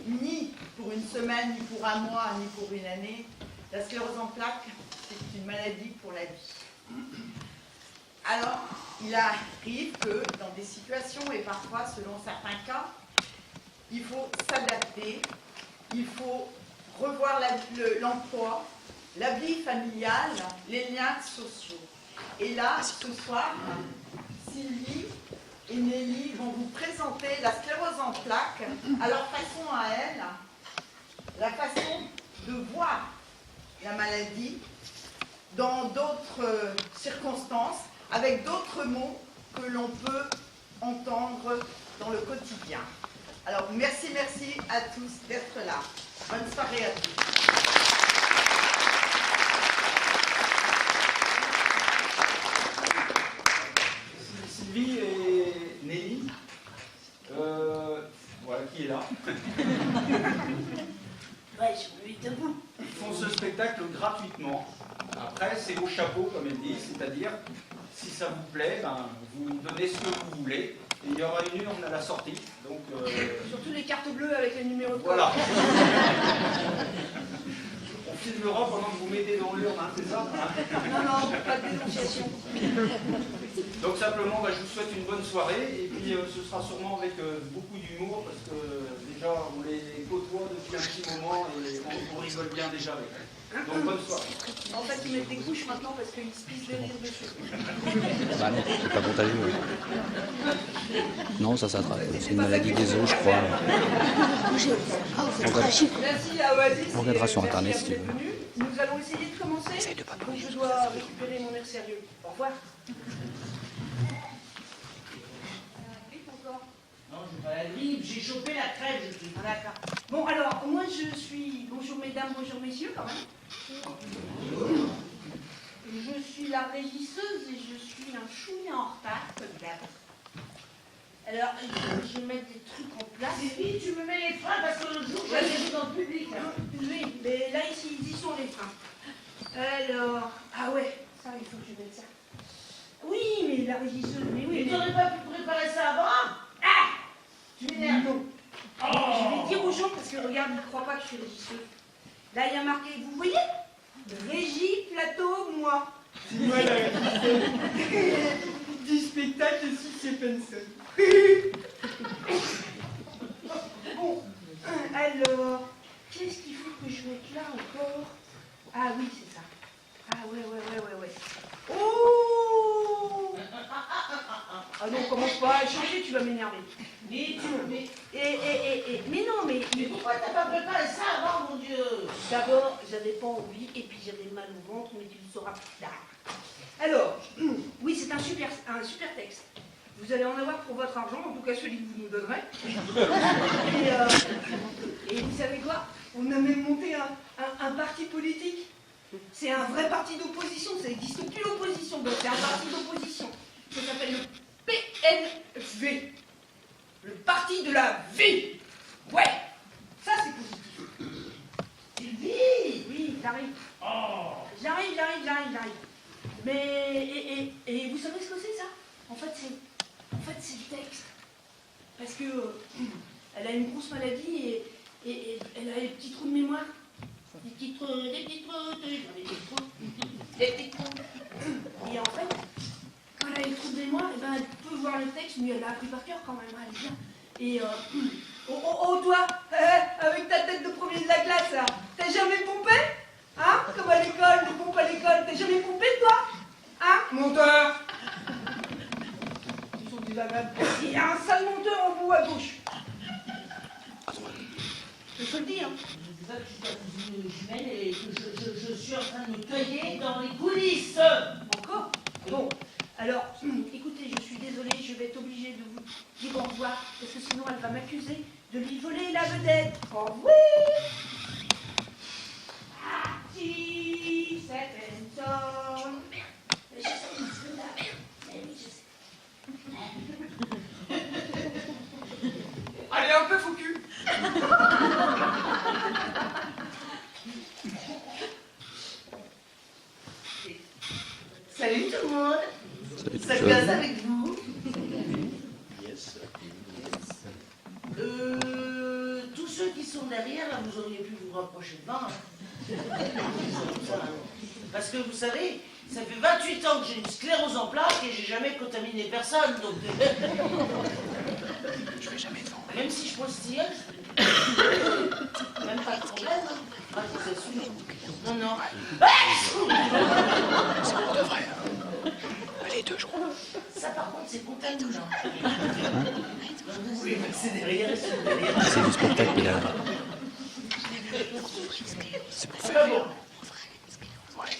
ni pour une semaine, ni pour un mois, ni pour une année. La sclérose en plaques, c'est une maladie pour la vie. Alors, il arrive que dans des situations, et parfois selon certains cas, il faut s'adapter, il faut revoir l'emploi, la vie familiale, les liens sociaux. Et là, ce soir, Sylvie et Nelly vont vous présenter la sclérose en plaques à leur façon à elles, la façon de voir la maladie dans d'autres circonstances, avec d'autres mots que l'on peut entendre dans le quotidien. Alors, merci à tous d'être là. Bonne soirée à tous. Sylvie et Nelly, voilà qui est là. Ouais, je suis debout. Ils font ce spectacle gratuitement. Après, c'est au chapeau, comme elle dit, c'est-à-dire, si ça vous plaît, ben, vous donnez ce que vous voulez. Et il y aura une urne à la sortie. Donc, Surtout les cartes bleues avec les numéros de voilà. On filmera pendant que vous mettez dans l'urne, hein, c'est ça Non, pas de dénonciation. Donc simplement, je vous souhaite une bonne soirée. Et puis ce sera sûrement avec beaucoup d'humour, parce que déjà, on les côtoie depuis un petit moment et on rigole bien déjà avec eux. Donc bonne soirée. En fait, ils mettent des couches maintenant parce qu'ils se pissent des rires dessus. Bah non, c'est pas contagieux. Non, ça s'attrape. C'est une maladie des os, je crois. Merci à Oasis. On regardera sur Internet si tu veux. Nous allons essayer de commencer. Donc je dois récupérer mon air sérieux. Au revoir. Non, j'ai pas la grippe, j'ai chopé la crève, je suis. Ah, d'accord. Bon, alors, moi je suis. Bonjour mesdames, bonjour messieurs, quand même. Je suis la régisseuse et je suis un chouïa en retard, comme d'hab. Alors, je mets des trucs en place. Sylvie, tu me mets les freins parce que l'autre jour, j'avais vu dans le public. Hein. Oui, mais là, ici, ils y sont les freins. Alors. Ah ouais, ça, il faut que je mette ça. Oui, mais la régisseuse, mais oui. Et t'aurais pas pu préparer ça avant? Ah! Tu m'énerves. Non. Je vais dire aux gens, parce que regarde, ils ne croient pas que je suis régisseuse. Là, il y a marqué, vous voyez? Régie, plateau, moi. C'est moi la régisseuse du spectacle de Suzy Penson. Bon, alors, qu'est-ce qu'il faut que je mette là encore? Ah oui, c'est ça. Ah ouais. Oh! Ah non, commence pas à changer, tu vas m'énerver. Mais non, mais Pourquoi t'as pas préparé ça avant, mon Dieu? d'abord, j'avais pas envie, et puis j'avais mal au ventre, mais tu le sauras plus tard. Alors, oui, c'est un super texte. Vous allez en avoir pour votre argent, en tout cas celui que vous nous donnerez. Et vous savez quoi? On a même monté un parti politique. C'est un vrai parti d'opposition, ça n'existe plus l'opposition, donc c'est un parti d'opposition. Ça s'appelle le PNV. Le parti de la vie. Ouais, ça c'est positif. Sylvie! Oui, j'arrive. Oh! J'arrive. Mais, et vous savez ce que c'est ça? En fait, c'est le texte. Parce que elle a une grosse maladie et elle a des petits trous de mémoire. Des petits trous. Et en fait, quand elle a des trous de mémoire, elle peut voir le texte, mais elle l'a appris par cœur quand même, elle est bien. Et toi, avec ta tête de premier de la classe, là, t'as jamais pompé? Hein? Comme à l'école, des pompes à l'école, t'as jamais pompé, toi? Hein? Monteur! Ils sont désagréables. Il y a un sale monteur en haut à gauche. Je te le dis, hein. C'est ça que je suis ta cousine jumelle et que je suis en train de me cueillir dans les coulisses. Encore? Bon, alors, écoutez, je suis désolée, je vais être obligée de vous dire au revoir, parce que sinon elle va m'accuser de lui voler la vedette. Oh oui! Parti, c'est Benson. Mais je sais, il se la merde. Mais oui, je sais. Allez, un peu fou cul. Salut tout le monde. Salut tout Ça seul. passe avec vous? Yes. Tous ceux qui sont derrière, là, vous auriez pu vous rapprocher devant. Parce que vous savez, ça fait 28 ans que j'ai une sclérose en plaques et j'ai jamais contaminé personne, donc... Je vais jamais devant. Même si je postille, même pas de problème. Hein. Ah, je vous assure. Non, non. On devrait. Allez, 2 jours. Ça, par contre, c'est contaminant. Vous pouvez passer derrière et se derrière. C'est du spectacle, il a. C'est pour Ah, faire bon. rire. Ouais.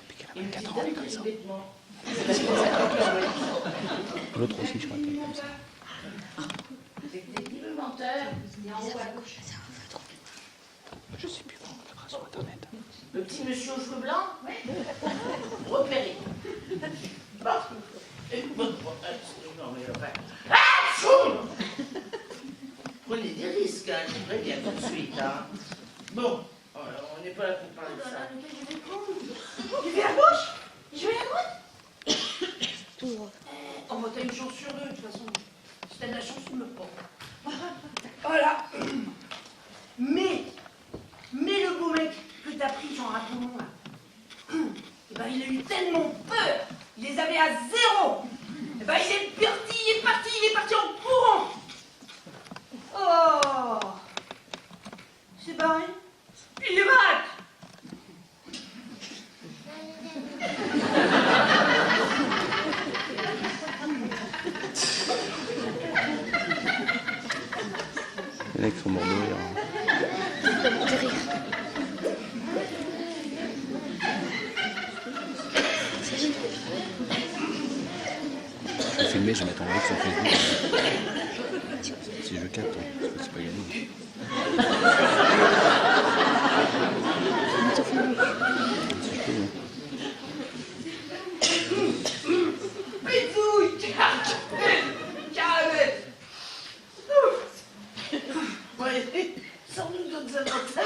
Depuis qu'elle a Une 24 petite ans, dame elle est qui comme a ça. des vêtements. L'autre aussi, je crois qu'elle est comme ça. C'est des petits menteurs. Il y a en haut à gauche. Je sais plus bon, on regardera sur internet. Le petit monsieur aux cheveux blancs, repéré. Bon. Et bon, non, mais enfin. Ah, fou! Prenez des risques, hein, je préviens tout de suite. Hein. Bon, on n'est pas là pour parler de ça. Je vais à gauche. Je vais à droite. Oh, bah, t'as une chance sur 2, de toute façon. Si t'as de la chance, tu me prends. Voilà. Mais le beau mec que t'as pris, Jean Raton, là, eh ben, il a eu tellement peur, il les avait à 0. Eh ben, il est parti en courant. Oh, c'est barré. Puis il est malade. Les mecs sont morts de rire. Je vais filmer, je vais mettre en live sur Facebook. Si je capte, parce que c'est pas gagné. Si je peux, hein. Bisouille, caramel. Ouais, sans nous d'autres avantages.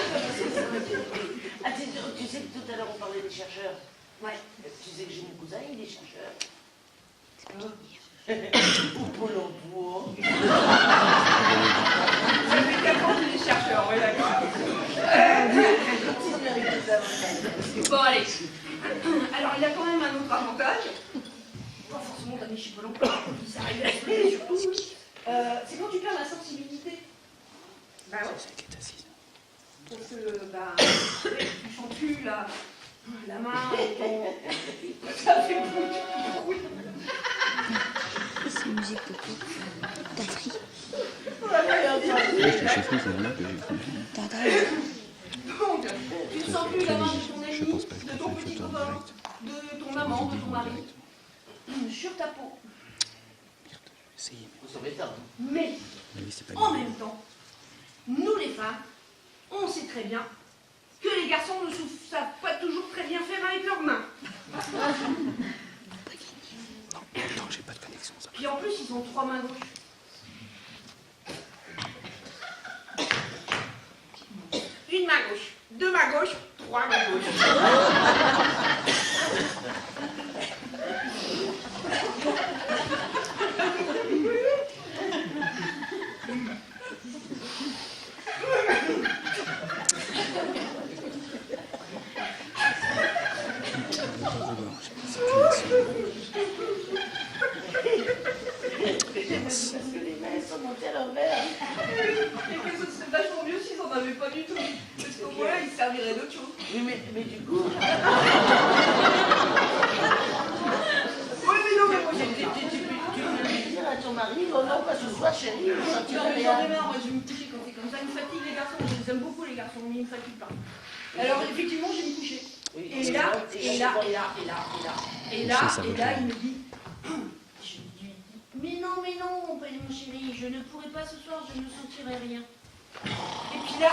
Ah, tu sais que tout à l'heure on parlait des chercheurs. Ouais. Tu sais que j'ai mon cousin, il est chercheur. Pour Pôle emploi. Ça fait 4 ans qu'il est chercheur, ouais, d'accord. Continue avec les avantages. Bon, allez. Alors, il a quand même un autre avantage. Pas forcément d'amener chez Pôle emploi. Ça arrive à se lever, surtout. C'est quand tu perds la sensibilité. Bah ouais. C'est qui est assise. Parce que, bah, tu sens plus la main et ton... Ça fait beaucoup de bruit. C'est une musique de quoi? T'as pris? Ouais, je suis chez Free, c'est normal que j'ai pris. T'as Donc, tu ne sens plus la main de ton Je ami, pense pas que je de peux ton faire une petit photo en copain, direct. de ton amant, de ton mari, sur ta peau. Essayez, Ça m'étonne. Mais, mais c'est pas en gagné. même temps, nous les femmes, on sait très bien que les garçons ne savent pas toujours très bien faire avec leurs mains. Non, j'ai pas de connexion, ça. Puis en plus, ils ont 3 mains gauches. Une main gauche, 2 mains gauches, 3 mains gauches. Parce que les mains sont montées à l'envers. Et que ce serait vachement mieux s'ils n'en avaient pas du tout. Parce qu'au moins, ils serviraient d'autre chose. Oui, mais du coup... Oui, mais non, mais moi, j'ai Tu peux lui dire à ton mari, oh non, pas ce soir, chérie, je sens que tu vas J'en ai rien. marre, moi je vais me coucher quand c'est comme ça. Ils me fatiguent les garçons, je les aime beaucoup les garçons, mais ils me fatiguent pas. Alors effectivement, je vais me coucher. Oui, Et là, il me dit, je lui dis, mais non, mon chéri, je ne pourrai pas ce soir, je ne sentirai rien. Et puis là,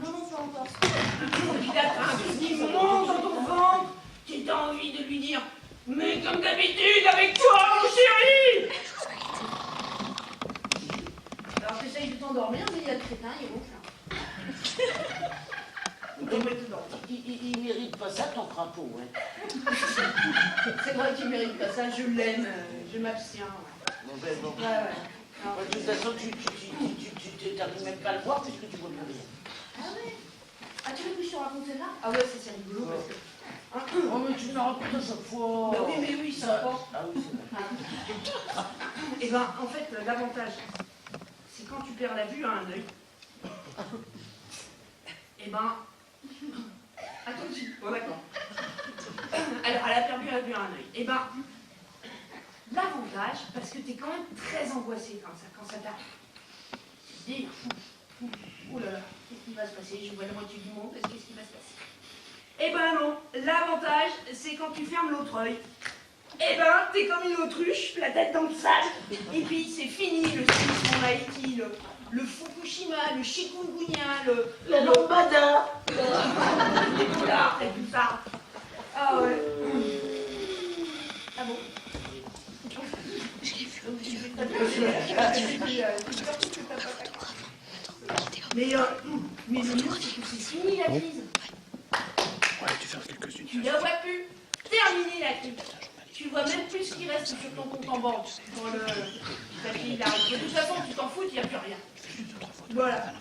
non, pas encore. Et puis là, t'as un truc qui monte dans ton ventre, tu as envie de lui dire, mais comme d'habitude, avec toi, mon chéri. Alors j'essaye de t'endormir, mais il y a le crétin, il ronfle. Il mérite pas ça, ton crapaud, ouais. C'est vrai qu'il mérite pas ça, je l'aime, je m'abstiens. Bon, ben, bon. Ouais. De toute façon, tu tu n'arrives même pas à le voir puisque tu vois plus rien. Ah ouais. Ah, tu veux que je te raconte celle-là? Ah ouais, c'est rigolo parce que... Oh, mais tu me la racontes à chaque fois. Bah oui, ça va. Ah oui, c'est vrai. Et ben, en fait, l'avantage, c'est quand tu perds la vue à un œil. Et ben... Attends, oh, d'accord. Alors, elle a perdu la vue à un œil. Et ben, l'avantage, parce que t'es quand même très angoissé quand ça t'arrive. Tu te dis, oh là là, qu'est-ce qui va se passer? Je vois la moitié du monde, qu'est-ce qui va se passer? Eh ben non, l'avantage, c'est quand tu fermes l'autre œil. Eh ben, t'es comme une autruche, la tête dans le sac, et puis c'est fini le séisme en Haïti, le Fukushima, le chikungunya, La lambada. l'Ebola, et tout ça. Ah ouais. Ah bon? Mais le mieux, c'est que c'est fini la crise. Ouais, tu fermes quelques-unes. Tu ne vois plus. Terminé la crise. Tu vois même plus ce qui reste sur ton compte en banque. Dans le papier d'argent. De toute façon, tu t'en fous, il n'y a plus rien. Voilà.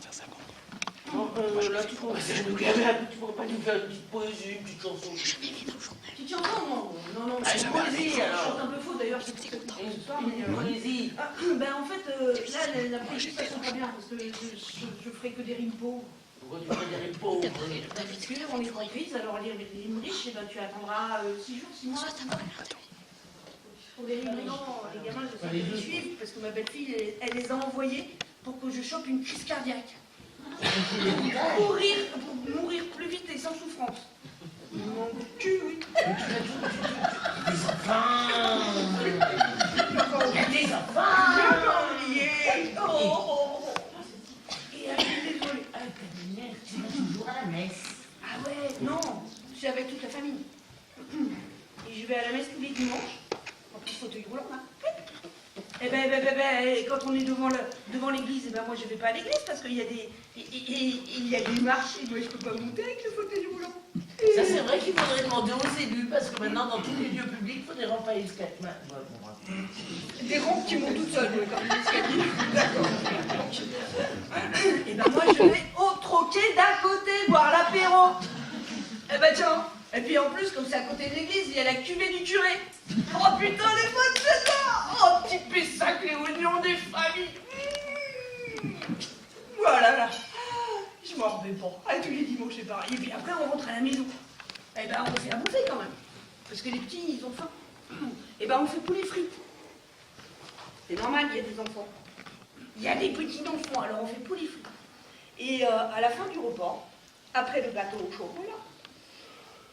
Bon, là, tu pourrais pas nous faire une petite poésie, une petite chanson. Petite chanson? Non, Ah, c'est une une poésie, poésie. Je alors. chante un peu faux d'ailleurs, c'est pour cette histoire. Une poésie. Ah, ben en fait, là, la poésie, ça sent pas bien parce que je ferai que des rimes pauvres. Pourquoi tu fais des rimes pauvres? Parce qu'on est en crise, alors les rimes riches, eh ben, tu attendras 6 jours, 6 mois. Pour les rimes riches, les gamins, je sais qu'ils les suivent parce que ma belle-fille, elle les a envoyés pour que je chope une crise cardiaque. Pour mourir plus vite et sans souffrance. Mon cul, oui. Des enfants. Il y a des enfants. J'ai oublié. Oh. Et elle est désolée. Ah, ta mère, tu vas toujours à la messe. Ah ouais, non, je suis avec toute la famille. Et je vais à la messe tous les dimanches, en plus fauteuil roulant, là. Et et quand on est devant l'église, et ben moi je vais pas à l'église parce qu'il y a des marches et moi je peux pas monter avec le fauteuil roulant. Ça, c'est vrai qu'il faudrait demander aux élus, parce que maintenant, dans tous les lieux publics, il faut des rampes à escalier. Des rampes qui montent toutes seules, comme l'escalier. D'accord. Et ben moi je vais au troquet d'à côté boire l'apéro. Eh ben tiens. Et puis en plus, comme c'est à côté de l'église, il y a la cuvée du curé. Oh putain, les bonnes celle-là. Oh, petit pessac, les oignons des familles. Voilà, là. Je m'en remets pas. Ah, tous les dimanches, c'est pareil. Et puis après, on rentre à la maison. Eh ben, on fait à bouffer quand même. Parce que les petits, ils ont faim. Eh ben, on fait poulet frites. C'est normal, il y a des enfants. Il y a des petits enfants, alors on fait poulet frites. Et à la fin du repas, après le gâteau au chocolat,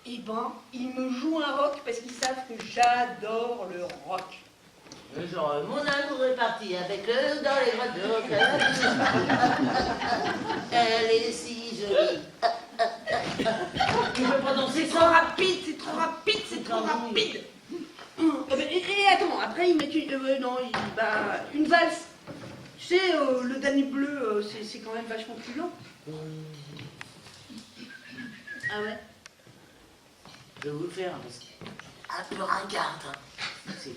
eh ben, ils me jouent un rock parce qu'ils savent que j'adore le rock. Genre, mon amour est parti avec eux dans les boîtes de rock. Elle est si jolie. Tu peux pas danser C'est trop ça? rapide, c'est trop rapide, c'est trop rapide. Et attends, après ils mettent une valse. Tu sais, le Danube bleu, c'est quand même vachement plus lent. Ah ouais? Je vais vous le faire, parce que un peu ringarde. Hein. C'est...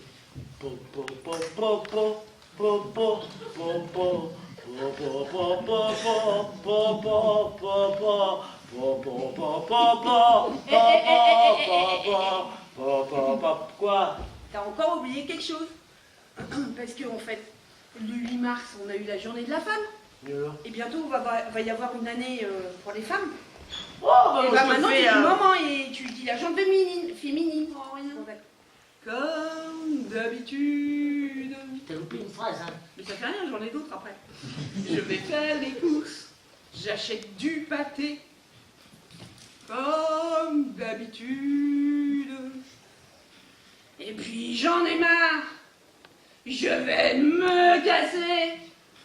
Quoi? T'as encore oublié quelque chose. Parce qu'en fait, le 8 mars, on a eu la journée de la femme. Et bientôt, va y avoir une année pour les femmes. Oh, bah, Et moi, bah je maintenant, tu fais, dis maman et tu dis la jambe féminine. Oh, rien. Comme d'habitude. T'as loupé une phrase, hein. Mais ça fait rien, j'en ai d'autres après. Je vais faire les courses. J'achète du pâté. Comme d'habitude. Et puis j'en ai marre. Je vais me casser.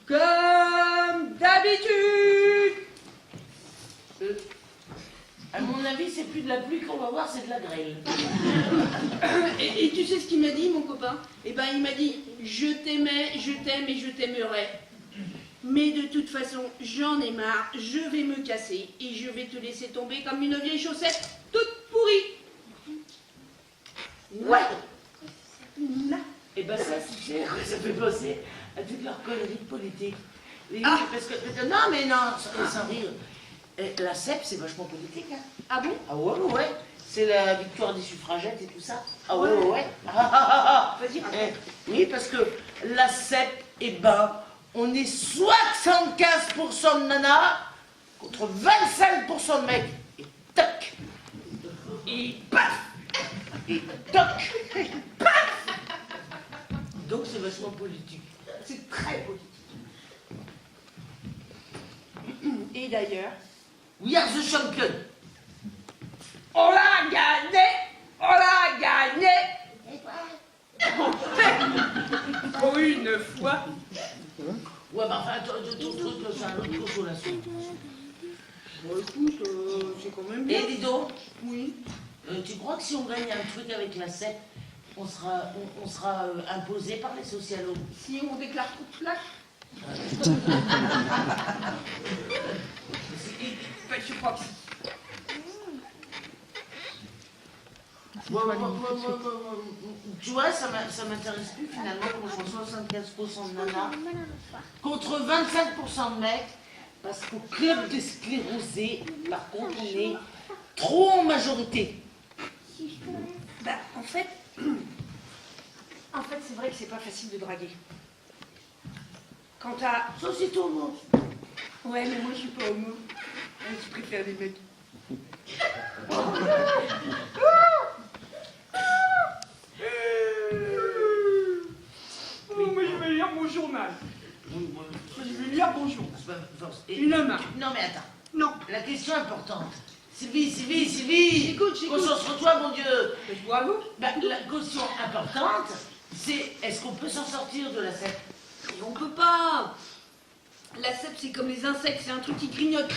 Comme d'habitude. À mon avis, c'est plus de la pluie qu'on va voir, c'est de la grêle. Et tu sais ce qu'il m'a dit, mon copain? Eh ben, il m'a dit, je t'aimais, je t'aime et je t'aimerai. Mais de toute façon, j'en ai marre, je vais me casser et je vais te laisser tomber comme une vieille chaussette toute pourrie. Ouais. Là. Et ben ça, c'est quoi ça fait penser à toutes leurs conneries de politique. Oui, Ah. parce que, non, mais non, sans rire. La CEP, c'est vachement politique. Hein. Ah bon? Ah ouais, ouais, ouais. C'est la victoire des suffragettes et tout ça. Ah ouais, ouais, ouais. Vas-y, raconte. Oui, parce que la CEP, eh ben, on est 75% de nanas contre 25% de mecs. Et toc. Et paf. Et toc. Et paf. Donc c'est vachement politique. C'est très politique. Et d'ailleurs, We are the champion. on l'a gagné! On l'a gagné! Pour une fois. Ouais, bah enfin, ton truc, c'est un autre consolation. Bon, écoute, c'est quand même bien. Et dis donc, Oui. tu crois que si on gagne un truc avec la CEP, on sera imposé par les socialos? Si on déclare coup de plaque, je crois que si. Tu vois, ça m'intéresse plus finalement qu'on soit 75% de nanas contre 25% de mecs, parce qu'au club des sclérosés, par contre, on est trop en majorité. Bah, en fait, c'est vrai que c'est pas facile de draguer. Quand t'as... Ça, c'est tout, moi. Ouais, mais moi, je suis pas homo. Je préfère les mecs. Oh, moi, je vais lire mon journal. Je vais lire mon journal. Une main. Non, mais attends. Non. La question importante. Sylvie. J'écoute. Concentre-toi, mon Dieu. Bravo. Bah, la question importante, c'est est-ce qu'on peut s'en sortir de la CEP? Et on peut pas. La cèpe, c'est comme les insectes, c'est un truc qui grignote.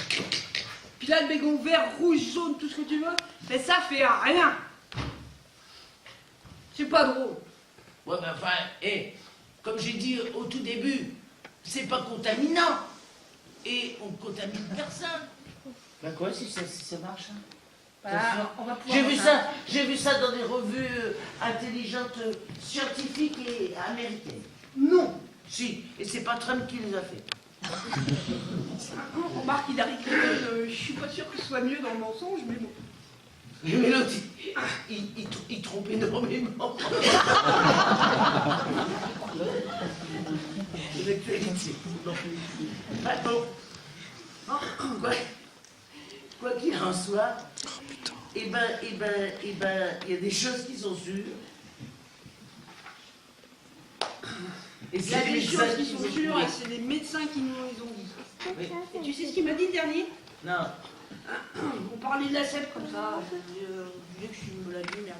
Puis là, le bégon vert, rouge, jaune, tout ce que tu veux, mais ça fait rien. C'est pas drôle. Ouais, mais enfin, comme j'ai dit au tout début, c'est pas contaminant. Et on contamine personne. Bah quoi, si ça marche, hein? Voilà, on va pouvoir J'ai vu ça dans des revues intelligentes, scientifiques et américaines. Non. Si, et c'est pas Trump qui les a fait. Remarque, Hillary Clinton, je suis pas sûre que ce soit mieux dans le mensonge, mais bon. Mais l'autre, il trompe énormément. L'actualité. Ah, bon. Quoi qu'il en soit, il y a des choses qui sont sûres. Et Il y a c'est des les choses médecins qui sont nous ont sûres, prouvées. et c'est les médecins qui nous les ont dit. Oui. Et tu sais ce qu'il m'a dit le dernier? Non. On parlait de la cèpe comme ça, je disais que je suis une maladie, merde.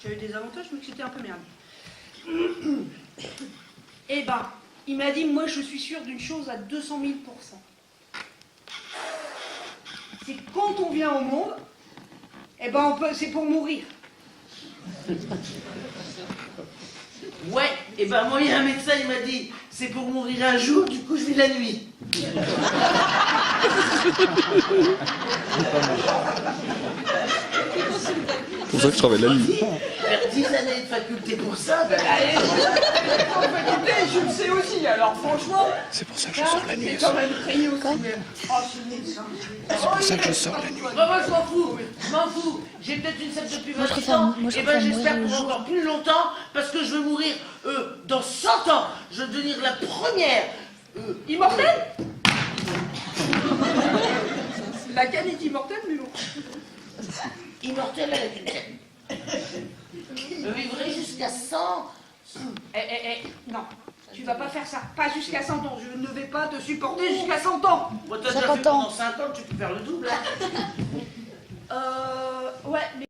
J'avais des avantages, mais que c'était un peu merde. Eh ben, il m'a dit, moi je suis sûr d'une chose à 200 000%. C'est que quand on vient au monde, eh ben c'est pour mourir. Ouais, et ben moi, il y a un médecin, il m'a dit, c'est pour mourir un jour, du coup je vis la nuit. C'est pour ça que je travaille la nuit. Faire 10 années de faculté pour ça, ben, En faculté, je le sais aussi, alors franchement, C'est pour ça que je sors la nuit c'est aussi. quand même craigné aussi. Oh, c'est médecin. C'est pour ça que je sors la nuit. moi je m'en fous. J'ai peut-être une cèpe depuis 20 préfère- ans, moi, je et ben préfère j'espère mourir pour le jour. encore plus longtemps, parce que je veux mourir dans 100 ans. Je veux devenir la première. Immortel. La canne est immortelle, mais bon. Immortelle avec une cèpe. Je vivrai jusqu'à 100. Non, tu vas pas faire ça. Pas jusqu'à 100 ans. Je ne vais pas te supporter jusqu'à 100 ans. Moi, t'as déjà 50 fait ans. pendant 5 ans, tu peux faire le double. Hein.